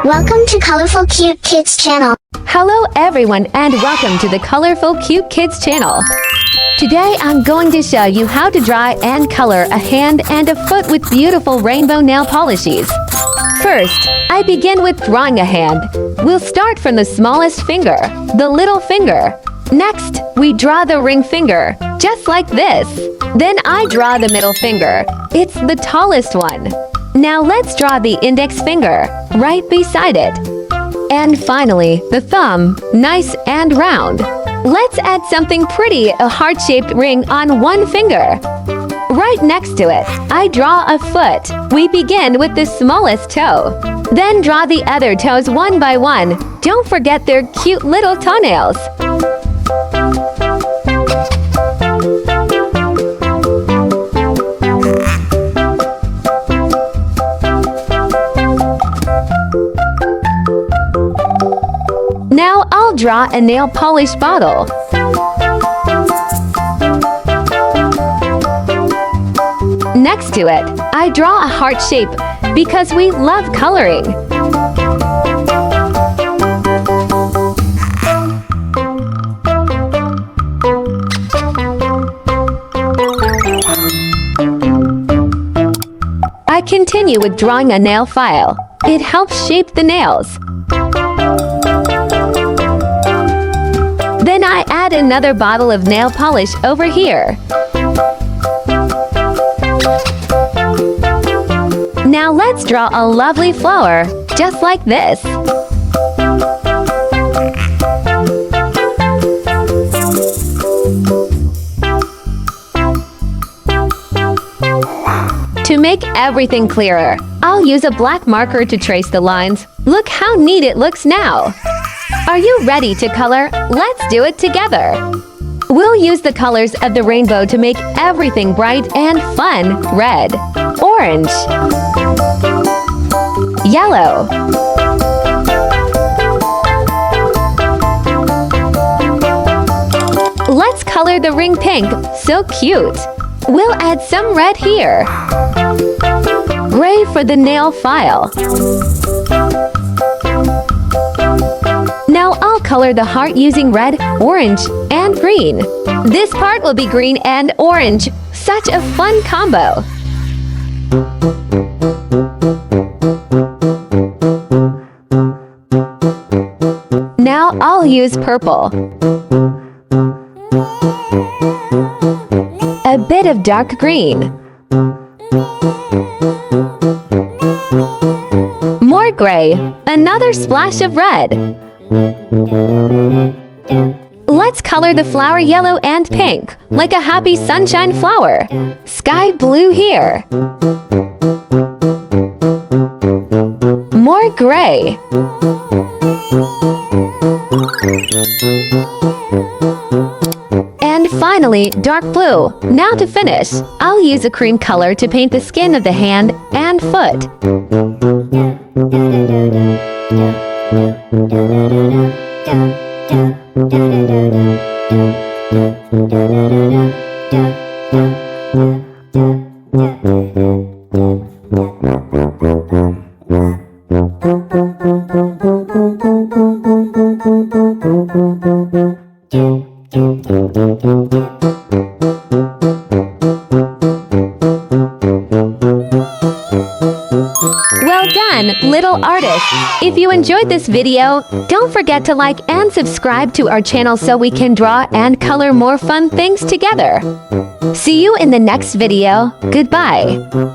Welcome to Colorful Cute Kids channel. Hello everyone and welcome to the Colorful Cute Kids channel. Today I'm going to show you how to draw and color a hand and a foot with beautiful rainbow nail polishes. First, I begin with drawing a hand. We'll start from the smallest finger, the little finger. Next, we draw the ring finger, just like this. Then I draw the middle finger. It's the tallest one. Now let's draw the index finger, right beside it. And finally, the thumb, nice and round. Let's add something pretty, a heart-shaped ring on one finger. Right next to it, I draw a foot. We begin with the smallest toe. Then draw the other toes one by one. Don't forget their cute little toenails. Now I'll draw a nail polish bottle. Next to it, I draw a heart shape because we love coloring. I continue with drawing a nail file. It helps shape the nails. Then I add another bottle of nail polish over here. Now let's draw a lovely flower, just like this. To make everything clearer, I'll use a black marker to trace the lines. Look how neat it looks now. Are you ready to color? Let's do it together. We'll use the colors of the rainbow to make everything bright and fun. Red, orange, yellow, let's color the ring pink. So cute. We'll add some red here. Gray for the nail file. Now I'll color the heart using red, orange, and green. This part will be green and orange. Such a fun combo. Now I'll use purple. A bit of dark green. More gray. Another splash of red. Let's color the flower yellow and pink, like a happy sunshine flower. Sky blue here. More gray. And finally, dark blue. Now to finish, I'll use a cream color to paint the skin of the hand and foot. Well done, little artist! If you enjoyed this video, don't forget to like and subscribe to our channel so we can draw and color more fun things together. See you in the next video. Goodbye.